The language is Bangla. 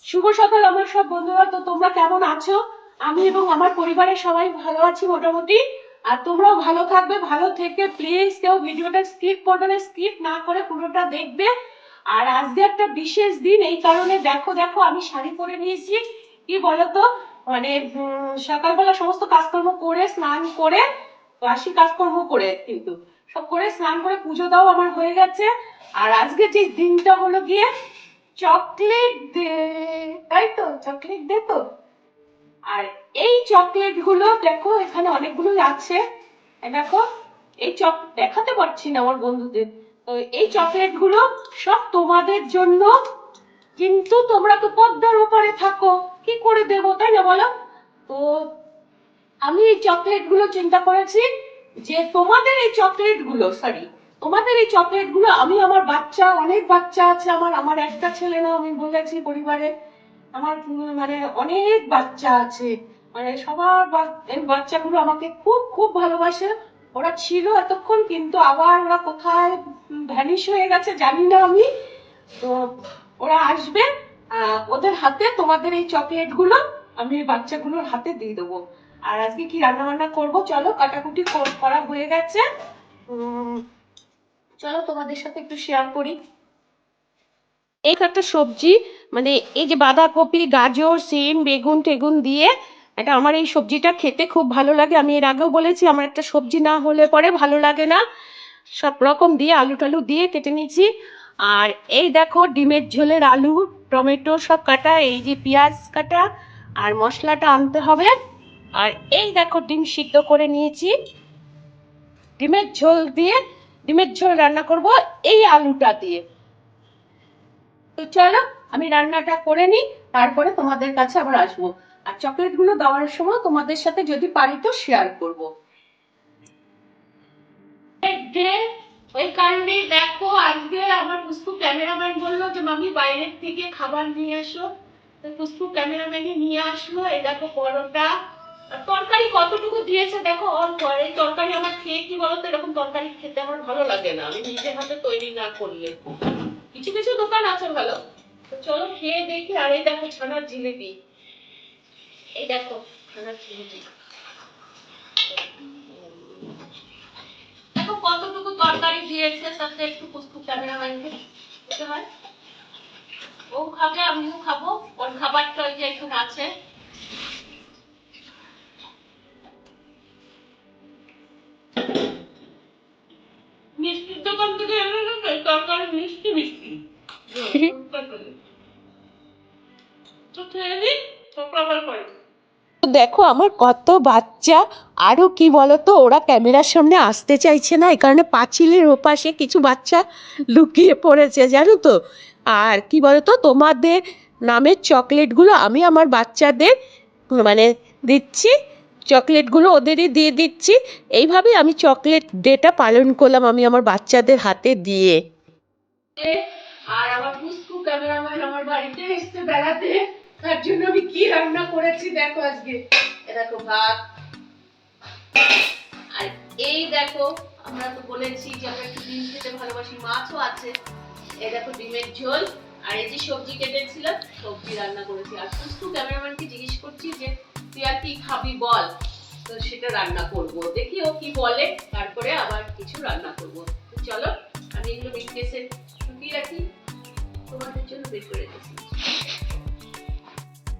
শুভ সকাল আমার সব বন্ধুরা। তো তোমরা কেমন আছো? আমি এবং আমার পরিবারের সবাই ভালো আছি মোটামুটি। আর তোমরাও ভালো থাকবে, ভালো থেকে প্লিজ কেউ ভিডিওটা স্কিপ করবে না, স্কিপ না করে পুরোটা দেখবে। আর আজকে একটা বিশেষ দিন, এই কারণে দেখো দেখো আমি শাড়ি পরে নিয়েছি। কি বলতো, মানে সকালবেলা সমস্ত কাজকর্ম করে স্নান করে বাসি কাজকর্ম করে কিন্তু সব করে স্নান করে পুজো দাও আমার হয়ে গেছে। আর আজকে যে দিনটা হলো গিয়ে চকলেট দে, তাই তো চকলেট দে তো। আর এই চকলেট গুলো দেখো এখানে অনেকগুলো আছে, দেখো এই দেখাতে পারছি না আমার বন্ধুদের। তো এই চকলেট গুলো সব তোমাদের জন্য, কিন্তু তোমরা তো পদ্মার ওপারে থাকো, কি করে দেবো তাই না বলো? তো আমি এই চকলেট গুলো চিন্তা করেছি যে তোমাদের এই চকলেট গুলো, সরি, তোমাদের এই চকলেট গুলো আমি আমার বাচ্চা, অনেক বাচ্চা আছে আমার, আমার একটা ছেলে না, আমি বলেছি পরিবারে আমার মানে অনেক বাচ্চা আছে, মানে সবার এই বাচ্চাগুলো আমাকে খুব খুব ভালোবাসে। ওরা ছিল এতক্ষণ, কিন্তু আবার ওরা কোথায় ভ্যানিশ হয়ে গেছে জানি না আমি। তো ওরা আসবে, ওদের হাতে তোমাদের এই চকলেট গুলো আমি বাচ্চাগুলোর হাতে দিয়ে দেবো। আর আজকে কি রান্না বান্না করবো চলো, কাটাকুটি করা হয়ে গেছে। চলো তোমাদের সাথে একটু শেয়ার করি। এই একটা সবজি, মানে এই যে বাঁধাকপি, গাজর, সিম, বেগুন টেগুন দিয়ে এটা, আমার এই সবজিটা খেতে খুব ভালো লাগে। আমি এর আগেও বলেছি আমার একটা সবজি না হলে পরে ভালো লাগে না। সব রকম দিয়ে আলু টালু দিয়ে কেটে নিয়েছি। আর এই দেখো ডিমের ঝোলের আলু, টমেটো সব কাটা, এই যে পেঁয়াজ কাটা, আর মশলাটা আনতে হবে। আর এই দেখো ডিম সিদ্ধ করে নিয়েছি, ডিমের ঝোল দিয়ে, ডিমের ঝোল রান্না করব এই আলুটা দিয়ে। তো চলো আমি রান্নাটা করে নিই, তারপরে তোমাদের কাছে আবার আসবো। আর চকলেট গুলো দেওয়ার সময় তোমাদের সাথে যদি পারি তো শেয়ার করবো। ওই কারণে দেখো আজকে আমার পুষ্পু ক্যামেরাম্যান বললো যে মামি বাইরের থেকে খাবার নিয়ে আসো। তো পুষ্পু ক্যামেরাম্যানই নিয়ে আসলো। এই দেখো পরোটা, তরকারি কতটুকু দিয়েছে দেখো অল্প। আর এই তরকারি আমার খেয়ে কি বলতো, এরকম তরকারি খেতে আমার ভালো লাগে না আমি নিজের হাতে তৈরি না করলে। কিছু কিছু দোকান আছে ভালো। তো চলো খেয়ে দেখি। আর এই দেখো ছানার জিলিপি, এই দেখো ছানার জিলিপি, দেখো কতটুকু তরকারি দিয়েছে, তাতে একটু পুষ্পু ক্যামেরাম্যানকে দিতে হয়। ও খাবে আমিও খাবো, ওর খাবারটা ওই যে এখানে আছে। মিষ্টির দোকান থেকে এনে নেবে তরকারি, মিষ্টি মিষ্টি তো খেয়ে নি, আবার পরে। দেখো আমার কত বাচ্চা, আরো কি বলতো ওরা ক্যামেরার সামনে আসতে চাইছে না, এই কারণে পাঁচিলের ওপাশে কিছু বাচ্চা লুকিয়ে পড়েছে জানো তো। আর কি বলতো, তোমাদের নামের চকলেটগুলো আমি আমার বাচ্চাদের মানে দিচ্ছি, চকলেটগুলো ওদেরই দিয়ে দিচ্ছি। এইভাবেই আমি চকলেট ডেটা পালন করলাম আমি আমার বাচ্চাদের হাতে দিয়ে। আর আমার পুষ্পু ক্যামেরাম্যান আমার বাড়িতে এসে বেড়াতে, তার জন্য আমি কি রান্না করেছি দেখো আজকে। দেখো ভাত, আর এই দেখো আমরা তো বলেছি যে আমরা একটু ডিম খেতে ভালোবাসি, মাছও আছে। এই দেখো ডিমের ঝোল, আর এই যে সবজি কেটেছিলাম সবজি রান্না করেছি। আর পুষ্পু ক্যামেরাম্যানকে জিজ্ঞেস করছি যে তুই আর কি খাবি বল, তো সেটা রান্না করব, দেখি ও কি বলে, তারপরে আবার কিছু রান্না করব। তো চলো আমি এগুলো মিক্সিতে শুকিয়ে রাখি, তোমাদের জন্য বের করে দিচ্ছি।